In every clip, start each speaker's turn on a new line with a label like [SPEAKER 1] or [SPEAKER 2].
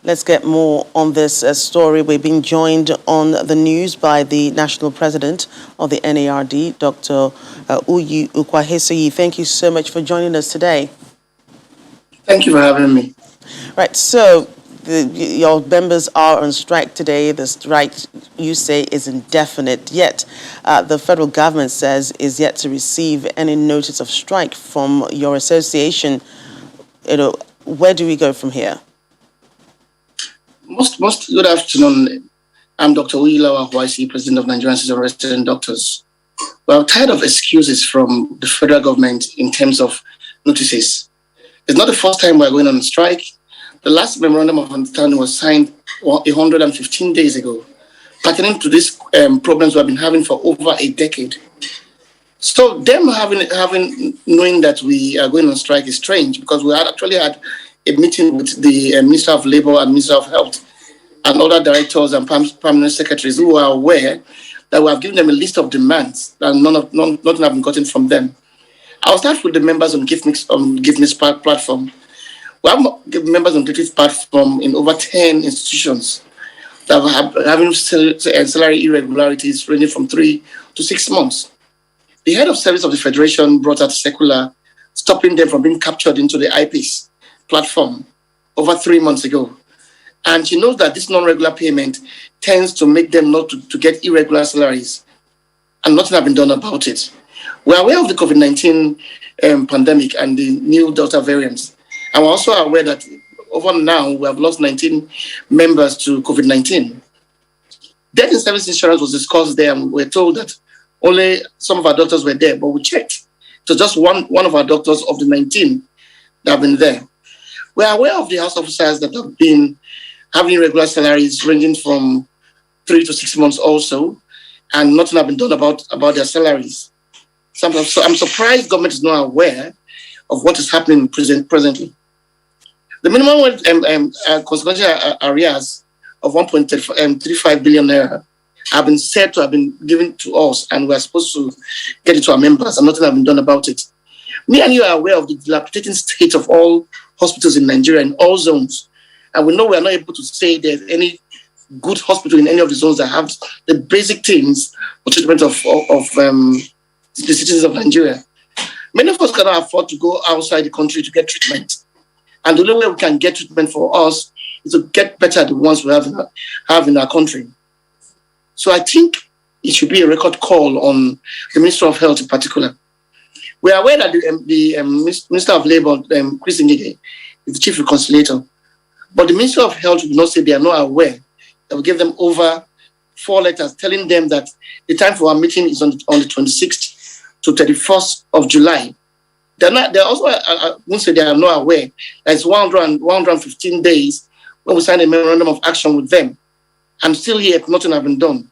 [SPEAKER 1] Let's get more on this story. We've been joined on the news by the National President of the NARD, Dr. Uyi Ukwahesoyi. Thank you so much for joining us today.
[SPEAKER 2] Thank you for having me.
[SPEAKER 1] Right, so your members are on strike today. The strike, you say, is indefinite, yet the federal government says is yet to receive any notice of strike from your association. Where do we go from here?
[SPEAKER 2] Most good afternoon. I'm Dr. Uyi Ukwahesoyi, President of Nigerian Association of Resident Doctors. Well, tired of excuses from the federal government in terms of notices. It's not the first time we're going on strike. The last memorandum of understanding was signed 115 days ago, pertaining to these problems we've been having for over a decade. So them knowing that we are going on strike is strange, because we actually had a meeting with the Minister of Labour and Minister of Health and other directors and permanent secretaries who are aware that we have given them a list of demands and nothing have been gotten from them. I'll start with the members on Give Me platform. We have members on this platform in over 10 institutions that are having salary irregularities ranging from 3 to 6 months. The head of service of the Federation brought out a circular stopping them from being captured into the eyepiece platform over 3 months ago. And she knows that this non-regular payment tends to make them not to get irregular salaries, and nothing has been done about it. We're aware of the COVID-19 pandemic and the new Delta variants. And we're also aware that over now we have lost 19 members to COVID-19. Death in service insurance was discussed there, and we were told that only some of our doctors were there, but we checked. So just one of our doctors of the 19 that have been there. We're aware of the house officers that have been having irregular salaries ranging from 3 to 6 months also, and nothing has been done about their salaries. So I'm surprised government is not aware of what is happening presently. The minimum consequential arrears of 1.35 billion naira have been said to have been given to us, and we're supposed to get it to our members, and nothing has been done about it. Me and you are aware of the dilapidating state of all hospitals in Nigeria in all zones, and we know we are not able to say there's any good hospital in any of the zones that have the basic things for treatment of the citizens of Nigeria. Many of us cannot afford to go outside the country to get treatment. And the only way we can get treatment for us is to get better the ones we have in our country. So I think it should be a record call on the Minister of Health in particular. We are aware that the Minister of Labour, Chris Ngige, is the Chief Reconciliator. But the Minister of Health will not say they are not aware that we gave them over 4 letters telling them that the time for our meeting is on the 26th to 31st of July. They also won't say they are not aware that it's 115 days when we signed a memorandum of action with them. And still here, nothing has been done.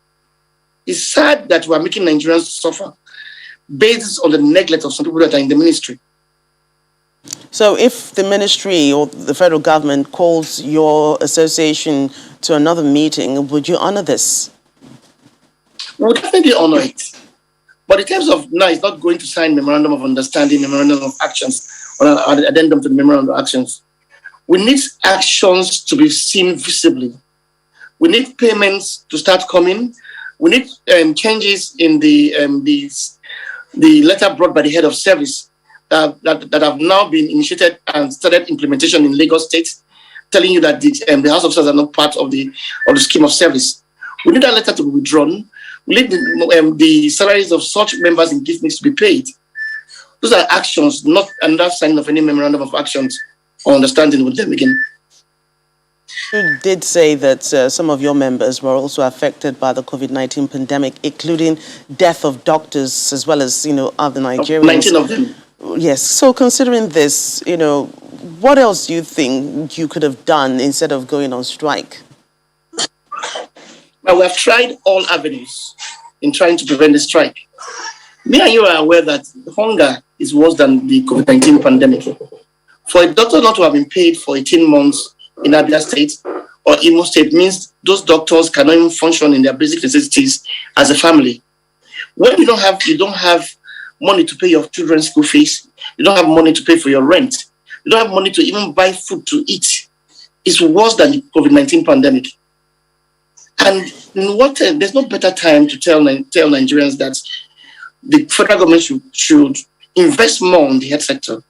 [SPEAKER 2] It's sad that we are making Nigerians suffer based on the neglect of some people that are in the ministry.
[SPEAKER 1] So if the ministry or the federal government calls your association to another meeting, would you honor this?
[SPEAKER 2] We would definitely honor it. But in terms of now, it's not going to sign memorandum of understanding, memorandum of actions, or an addendum to the memorandum of actions. We need actions to be seen visibly. We need payments to start coming. We need changes in the letter brought by the head of service that have now been initiated and started implementation in Lagos State, telling you that the house officers are not part of the scheme of service. We need that letter to be withdrawn. We need the salaries of such members in Give Me to be paid. Those are actions, not another signing of any memorandum of actions or understanding with them again.
[SPEAKER 1] You did say that some of your members were also affected by the COVID-19 pandemic, including death of doctors as well as, other Nigerians.
[SPEAKER 2] 19 of them.
[SPEAKER 1] Yes. So considering this, what else do you think you could have done instead of going on strike?
[SPEAKER 2] Well, we have tried all avenues in trying to prevent the strike. Me and you are aware that hunger is worse than the COVID-19 pandemic. For a doctor not to have been paid for 18 months in Abia State or Imo State means those doctors cannot even function in their basic necessities as a family. When you don't have money to pay your children's school fees, you don't have money to pay for your rent, you don't have money to even buy food to eat. is worse than the COVID-19 pandemic. And there's no better time to tell Nigerians that the federal government should invest more in the health sector.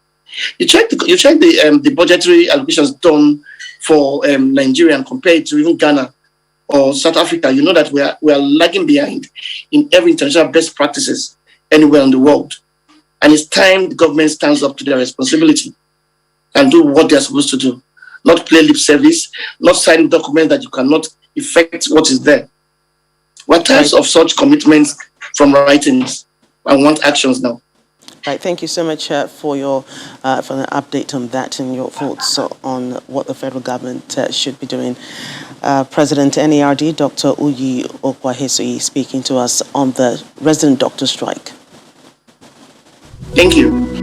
[SPEAKER 2] You check the budgetary allocations done for Nigeria and compare it to even Ghana or South Africa. You know that we are lagging behind in every international best practices anywhere in the world. And it's time the government stands up to their responsibility and do what they're supposed to do. Not play lip service, not sign documents that you cannot effect what is there. We're tired of such commitments from writings and want actions now.
[SPEAKER 1] Right, thank you so much for an update on that and your thoughts on what the federal government should be doing. President NARD, Dr. Uyi Okwahesoyi, speaking to us on the resident doctor strike.
[SPEAKER 2] Thank you.